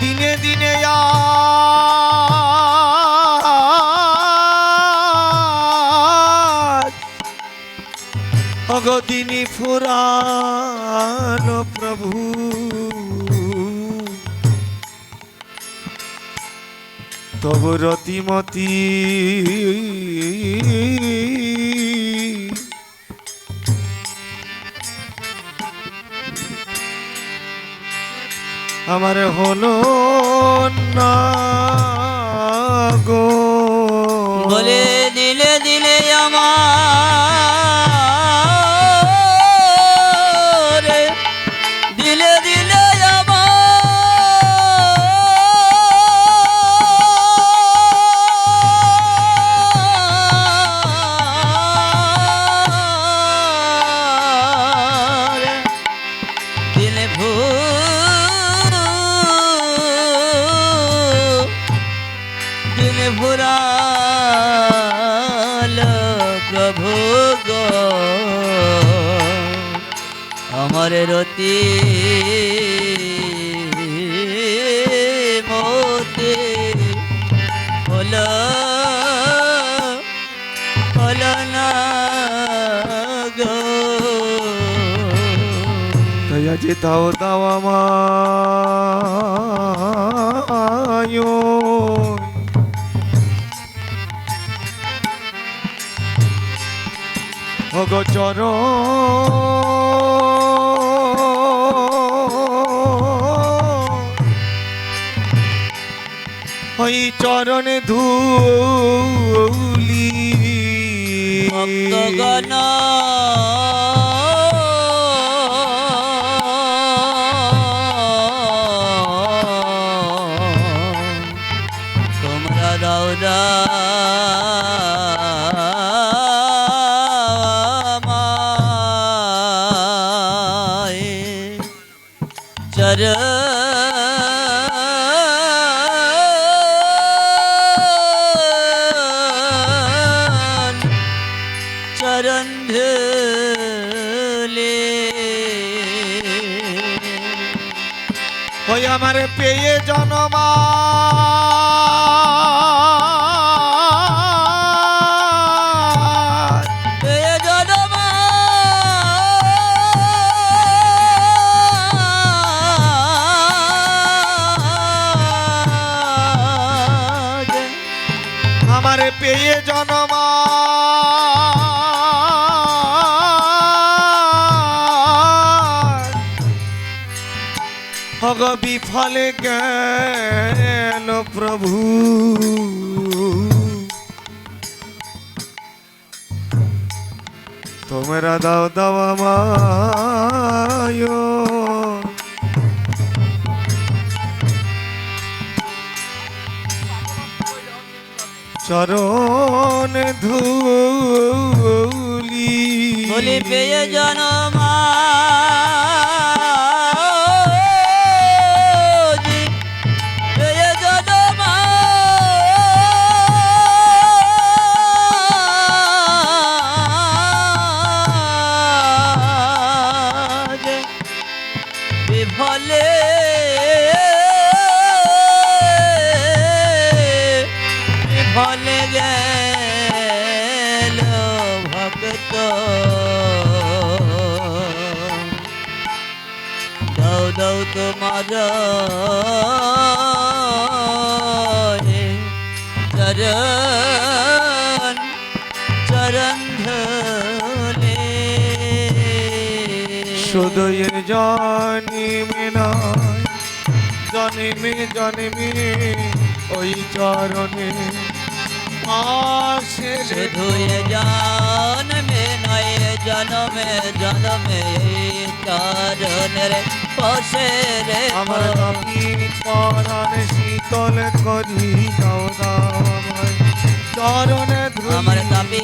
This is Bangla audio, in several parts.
দিনে দিনে অগদিনী ফুরান প্রভু তব রতিমতি আমার হলো না গো বলে দিলে দিলে আমার দিলে দিলে ভুরাল প্রভু গো আমার রতি মতে হলো হলো না গো দয়া যে দাও দাও আমায় ভগচর ওই চরণে ধুলি ভক্তগণ তোমরা দাও চরণ ধুলে ওই আমার পেয়ে জনমা আমারে পেয়ে জনমা ভগ বিফলে গেল প্রভু তোমরা দাও দাও আমায় চরণ ধুলি বলি পেয়ে জনমা পেয়ে জনমা বিফলে তোমার চরণ চরণ ধরে শুধু এ জন্মে নয় জন্মে জন্মে ওই চরণে আসে শুধু এ জন্মে নয় জন্মে জন্মে চরণের বসে রে আমার নামি পরাণ শীতল করি দাও দাও আমায় চরণে আমার ধরি তাপে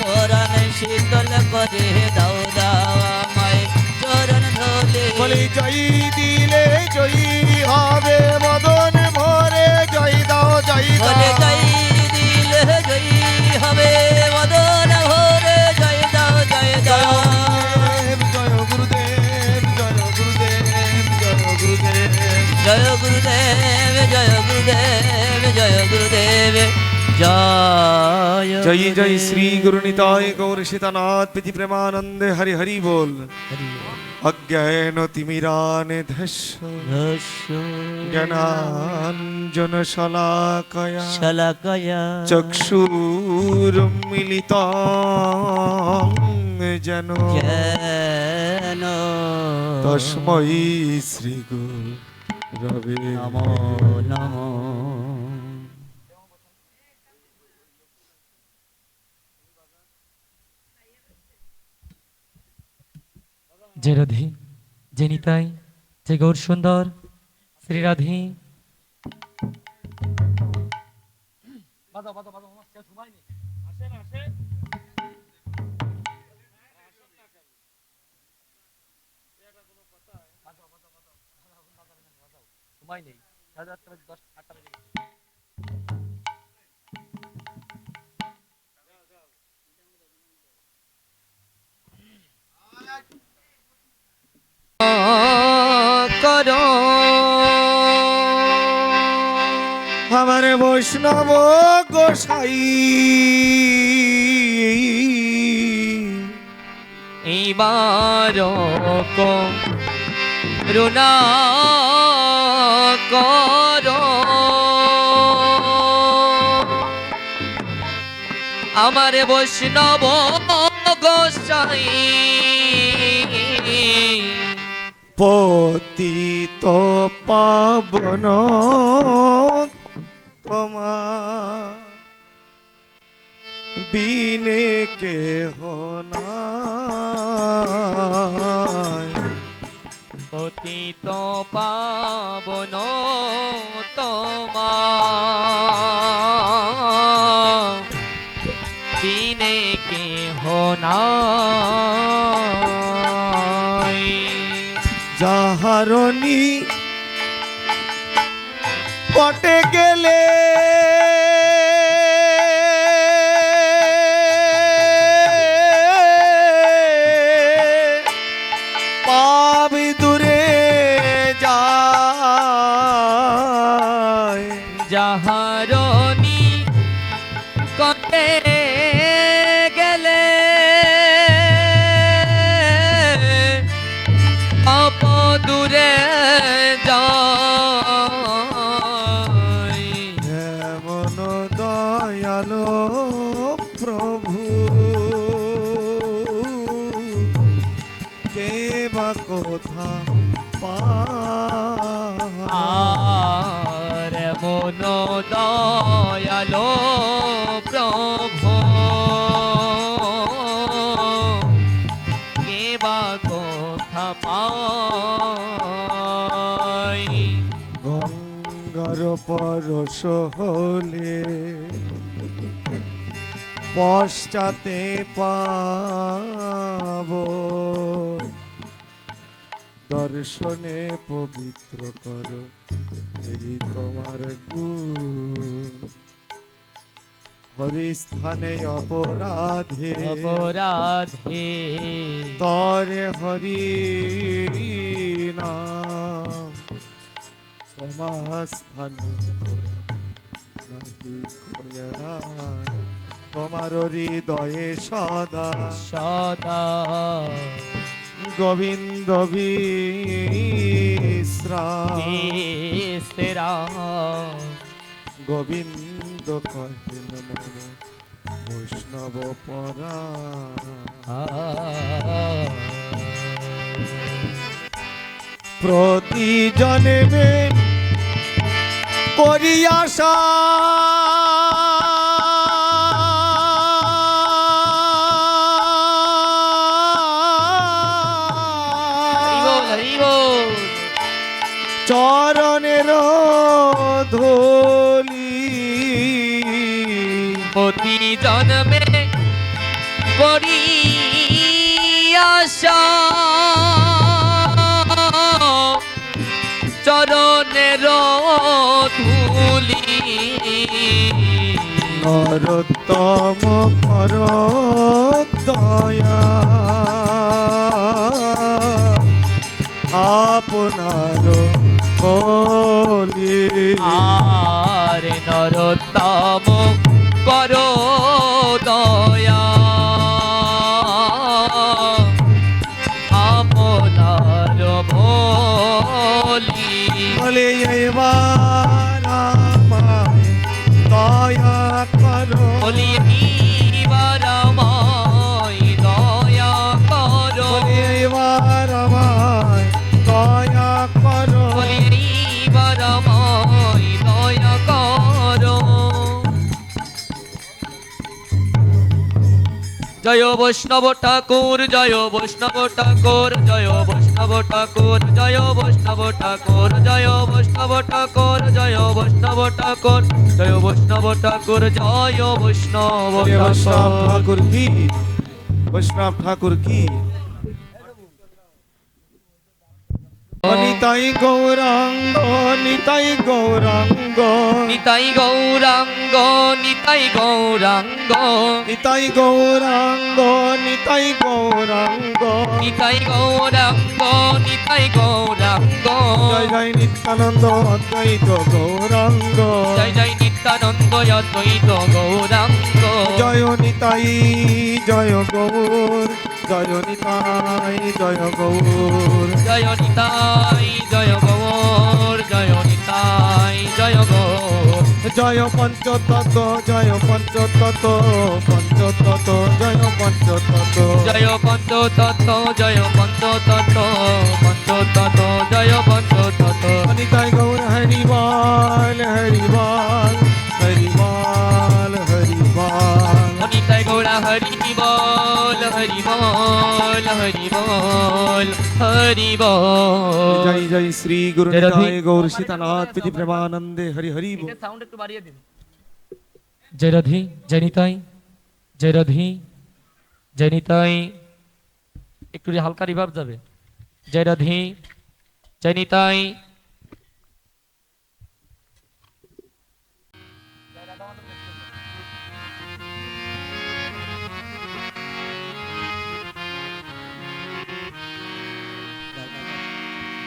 পরাণ শীতল করে দাও দাও আমায় চরণ ধরে বলি জয়ী দিলে জয়ী হবে মদন ভরে জয় দাও জয় বলে দাও জয় দিলে জয় হবে মদন ভরে জয় দাও জয় দাও জয় গুরুদেব জয় গুরুদেব জয় গুরুদেব জয় গুরুদেব জয় গুরুদেব জয় গুরুদেব জয় গুরুদেব জয় जय जय श्री गुरु निताय गौर सीतानाथ प्रति प्रेमानंद हरि हरि बोल अज्ञान तिमिराने धस्य ज्ञानांजन शलाकया शलाकया चक्षुरुन्मिलितं যেন যেন তস্मै শ্রী গুরবে নমো নমো যে রাধে যে নিতাই যে গৌর সুন্দর শ্রী রাধে করো আমার বৈষ্ণব গোসাই এইবার করুণা করো আমার বৈষ্ণব গোসাই পতিত পাবন তোমার বিনে কেহ নাই পতিত পাবন তোমার বিনে কেহ নাই যাহারণী পটে গেলে পাবি দূরে যায় যাহারণী কটে গেলে অপদূরে যায় এমন দয়ালো প্রভু কে বা কোথা পায় আর মন দয়ালো প্রভু কে বা কথা পাই গঙ্গার পরশ হলে পশ্চাতে পাব দর্শনে পবিত্র কর এই তোমার গুণ হরিস্থানে অপরাধে অপরাধে তরে হরি নাম সমাস্থান তোমার হৃদয়ে সদা সদা গোবিন্দ বীর বিশ্রাম বিশ্রাম গোবিন্দ কহিল মন বৈষ্ণব পরা প্রতি জন্মে করি আশা হরি বল চরণের ধুলি প্রতি জন্মে করি আশা চরণের ধুলি নরোত্তম কর দয়া আপনার বলি আর নরোত্তম করো দয়া আপনার বলি বলে এবার আমায় দয়া করো বলি এবার আমায় দয়া করো বলে এবার আমায় দয়া করো বলি এবার আমায় দয়া করো জয় বৈষ্ণব ঠাকুর জয় বৈষ্ণব ঠাকুর জয় বৈষ্ণব ঠাকুর জয় বৈষ্ণব ঠাকুর জয় বৈষ্ণব ঠাকুর জয় বৈষ্ণব ঠাকুর জয় বৈষ্ণব ঠাকুর জয় বৈষ্ণব বলে বৈষ্ণব ঠাকুর ঠাকুর কি বৈষ্ণব ঠাকুর কি নিতাই গৌরাঙ্গ নিতাই গৌরাঙ্গ নিতাই গৌরাঙ্গ নিতাই গৌরাঙ্গ নিতাই গৌরাঙ্গ নিতাই গৌরাঙ্গ নিতাই গৌরাঙ্গ নিতাই গৌরাঙ্গ জয় জয় নিত্যানন্দ অদ্বৈত গৌরাঙ্গ জয় জয় নিত্যানন্দ অদ্বৈত গৌরাঙ্গ জয় নিতাই জয় গৌর জয় নিতাই জয় গৌর জয় নিতাই জয় গৌর জয় নিতাই জয় গৌর জয় পঞ্চতত্ত্ব জয় পঞ্চতত্ত্ব পঞ্চতত্ত্ব জয় পঞ্চতত্ত্ব জয় পঞ্চতত্ত্ব জয় পঞ্চতত্ত্ব পঞ্চতত্ত্ব জয় পঞ্চতত্ত্ব নিতাই গৌর হরিবাল হরিবাল হরিবাল হরিবাল নিতাই গৌরা হরি বল হরি বল হরি বল হরি বল জয় জয় শ্রী গুরু জয় রাধে। নিতাই গৌর সীতানাথ প্রীতি প্রেমানন্দে হরি হরি বল। সাউন্ড একটু বাড়িয়ে দিন জয় রাধে জয় নিতাই জয় রাধে জয় নিতাই একটু হালকা রিভাব যাবে জয় রাধে জয় নিতাই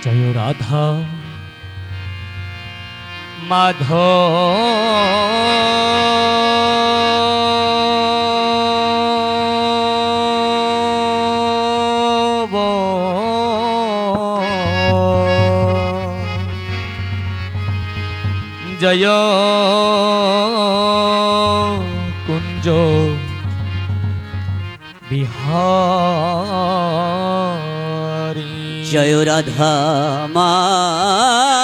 জয় রাধা মাধব জয় কুঞ্জ বিহারী জয় রাধা মাধব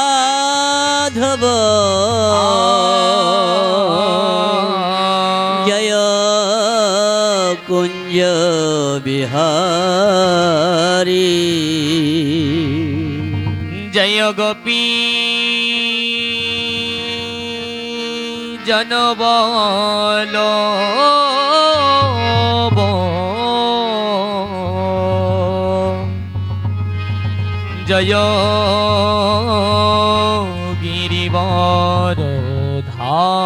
জয় কুঞ্জ বিহারী জয় গোপী জনবল জয় গিরিবর ধারী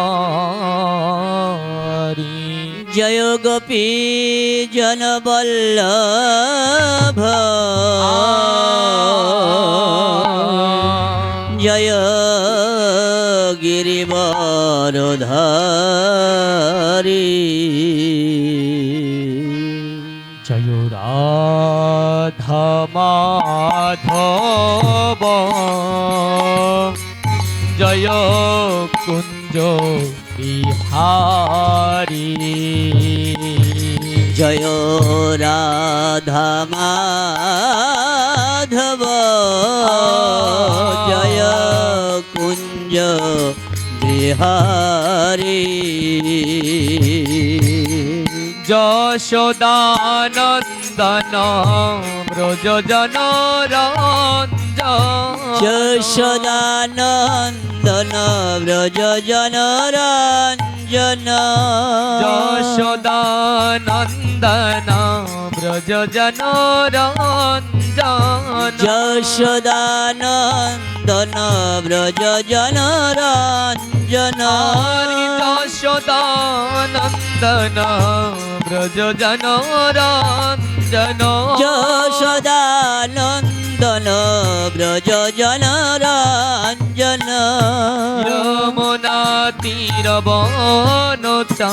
জয় গোপী জনবল্লভ জয় গিরিবরধারী জয় রাধা মাধব জয় কুঞ্জ বিহারী। জয় রাধা মাধব জয় কুঞ্জ বিহারী। যশোদানন্দন ব্রজ জনরঞ্জন। যশোদানন্দন ব্রজ জনরঞ্জন। যশোদানন্দন ব্রজ জনরঞ্জন। যশোদানন্দন ব্রজ জনরঞ্জন। যশোদানন্দন ব্রজ জনরঞ্জন। যশোদানন্দন ব্রজ জনরঞ্জন। যমুনা তীর বনচারী।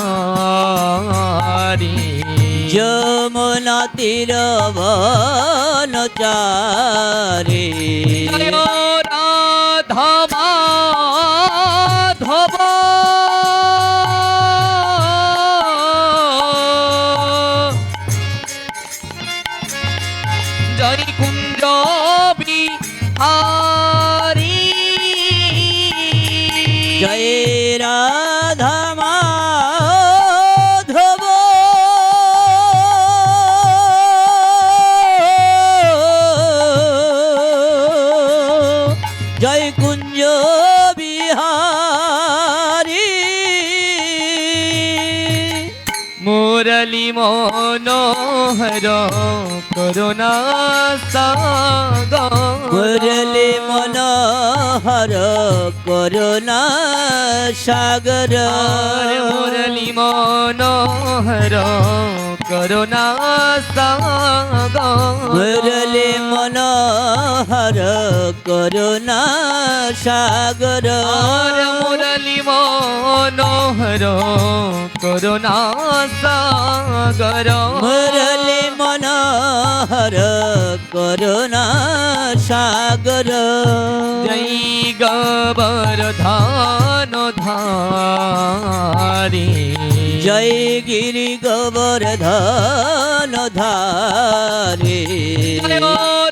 যমুনা তীর বনচারী। জয় রাধা মাধব জয় কুঞ্জ বিহারী। জয় রাধা মাধব জয় কুঞ্জ বিহারী। মুরলী মনোহর করুণা সাগর। মুরলী মনোহর করুণা সাগর। মুরলী মনোহর করুণা সাগর। মুরলী মনোহর করুণা সাগর। মুরলী মনোহর করুণা সাগর। মুরলী মনোহর করুণা সাগর। জয় গোবর্ধন ধারী। জয় গিরি গোবর্ধন ধারী। জয়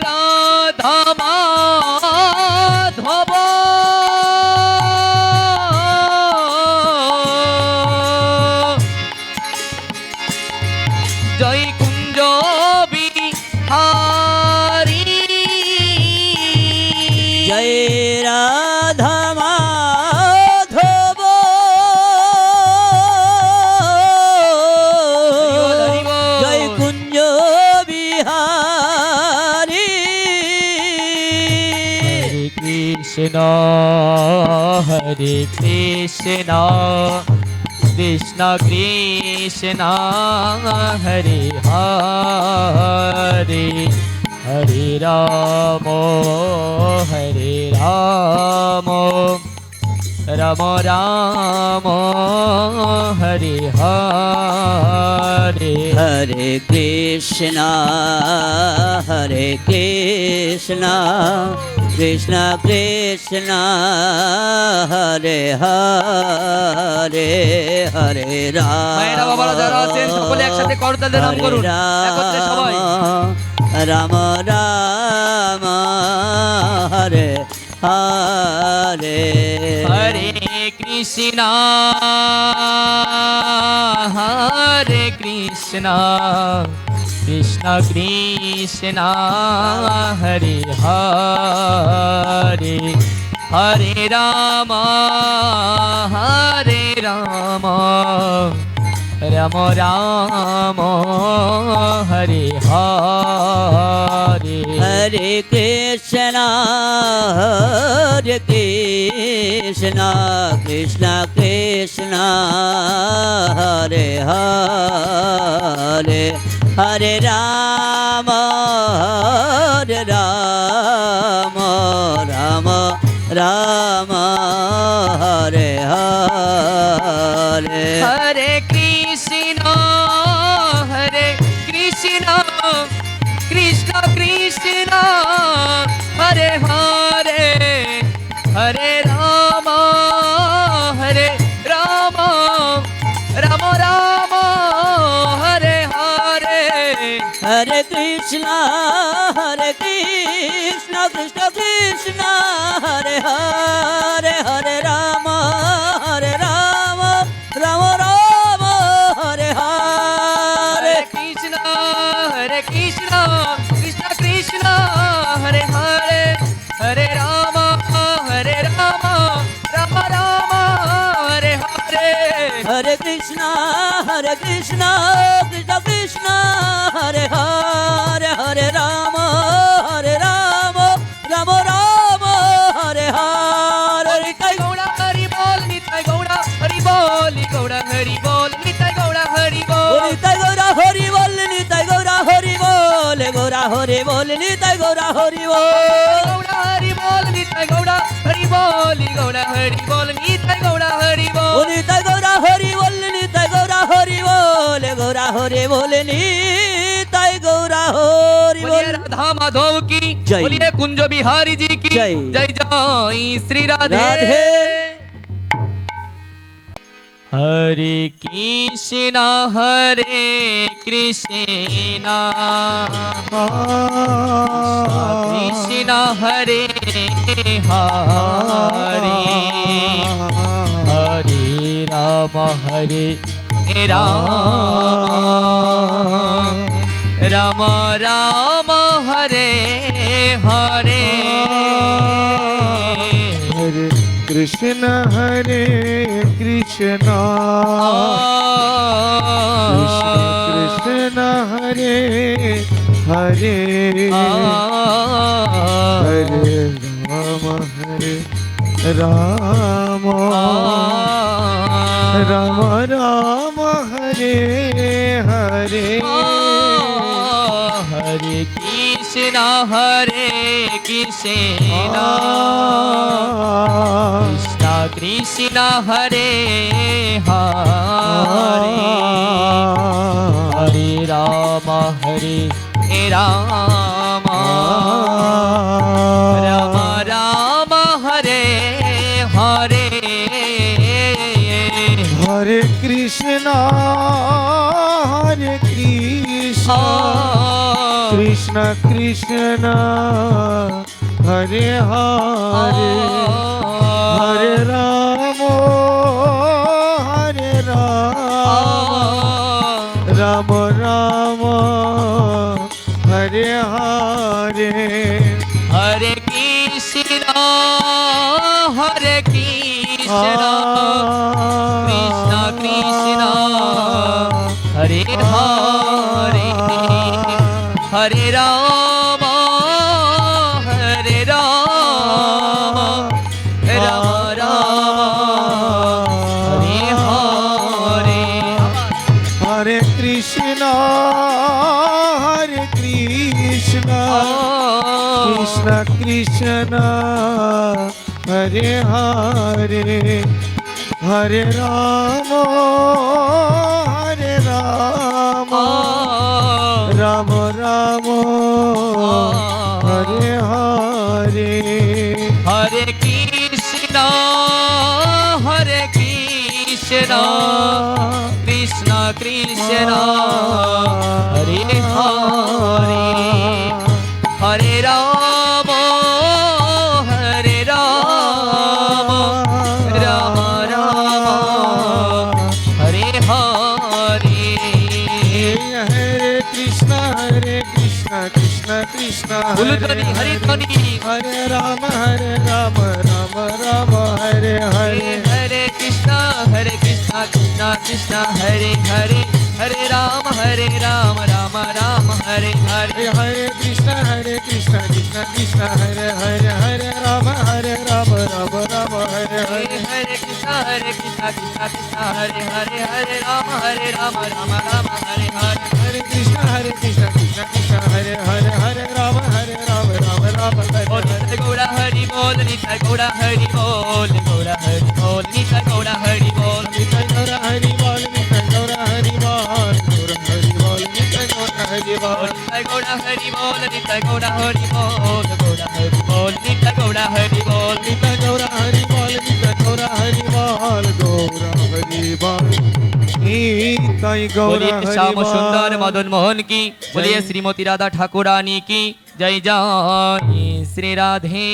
রাধা মাধব জয় কুঞ্জ বিহারী। জয় রাধা মাধব জয় কুঞ্জ বিহারী। কৃষ্ণ হরে কৃষ্ণ কৃষ্ণ কৃষ্ণ হরে হরে হরে রাম হরে রাম রাম রাম হরে হরে। হরে কৃষ্ণ কৃষ্ণ কৃষ্ণ হরে হরে হরে মায়েরা বাবারা যারা আছেন সকলে একসাথে করতালে নাম করুন একত্রে সবাই। রাম রাম হরে হরে হরে কৃষ্ণ হরে কৃষ্ণ কৃষ্ণ কৃষ্ণ হরে হরে হরে রাম রাম রাম হরে হরে। হরে কৃষ্ণ কৃষ্ণ কৃষ্ণ হরে হরে হরে রাম রাম রাম রাম হরে হরে। হরে কৃষ্ণ কৃষ্ণ কৃষ্ণ কৃষ্ণ হরে হরে হরে রাম হরে রাম রাম রাম হরে হরে হরে কৃষ্ণ কৃষ্ণ কৃষ্ণ হরে হরে হরে রাম রাম রাম হরে হরে কৃষ্ণ কৃষ্ণ কৃষ্ণ হরে হরে হরে রাম রাম রাম হরে হরে হরে কৃষ্ণ কৃষ্ণ কৃষ্ণ হরে হরে হরে রাম রাম রাম হরে হরে নিতাই গৌড়া হরি বল নিতাই গৌড়া হরি বল গৌড়া হরি বল নিতাই গৌড়া হরি বল নিতাই গৌরা হরি বল নিতাই গৌরা হরি বল গৌরা হরি বল নিতাই গৌরা হরি বল গৌড়া হরি বল নিতাই গৌড়া হরি বল গৌড়া হরি বল নিতাই গৌড়া হরি বল নিতাই গৌরা হরি বল নিতাই গৌরা হরি বল গৌরা হরি বল নিতাই গৌরা হরি बोलिए বল राधा माधव की जय। बोलिए कुंज बिहारी जी की जय। जय जय श्री राधे राधे। हरे कृष्णा हरे कृष्णा कृष्णा हरे हरे हरे राम राम राम हरे हरे हरे कृष्ण कृष्ण कृष्ण हरे हरे हरे राम राम राम हरे हरे हरे कृष्णा कृष्णा कृष्णा हरे हरे हरे राम राम राम राम हरे हरे हरे कृष्ण कृष्ण कृष्ण हरे हरे हरे राम राम राम हरे हरे हरे कृष्णा कृष्ण कृष्ण हरे हरे हरे राम राम राम हरे हरे हरे कृष्ण कृष्ण कृष्ण हरे हरे हरे राम राम राम हरे हरे हरे कृष्णा कृष्ण कृष्ण हरे हरे हरे राम राम राम हरे हरे हरे कृष्ण कृष्ण कृष्ण उलुध्वनि हरि ध्वनि हरे राम राम राम हरे हरे हरे कृष्णा कृष्णा कृष्णा हरे हरे हरे राम राम राम हरे हरे हरे कृष्ण कृष्ण कृष्ण हरे हरे राम राम राम हरे हरे हरे कृष्णा कृष्णा कृष्णा हरे हरे राम राम राम हरे हरे हरे कृष्ण कृष्ण कृष्ण हरे राम राम राम हरे बोल नित्य गौड़ा हरि बोल नित्य गौड़ा हरि बोल गौड़ा हरि बोल नित्य गौड़ा हरि बोल नित्य गौरा हरि बोल नित्य गौरा हरि बोल नित्य गौरा हरि बोल नित्य गौड़ा हरि बोल नित्य गौड़ा हरि बोल गौड़ा हरि बोल नित्य गौड़ा हरि बोल नित्य गौरा নিতাই গৌর বলিয়ে হরি শ্যাম বল। সুন্দর মদন মোহন কি বলিয়ে শ্রীমতী রাধা ঠাকুরানী কি জয় জয় শ্রী রাধে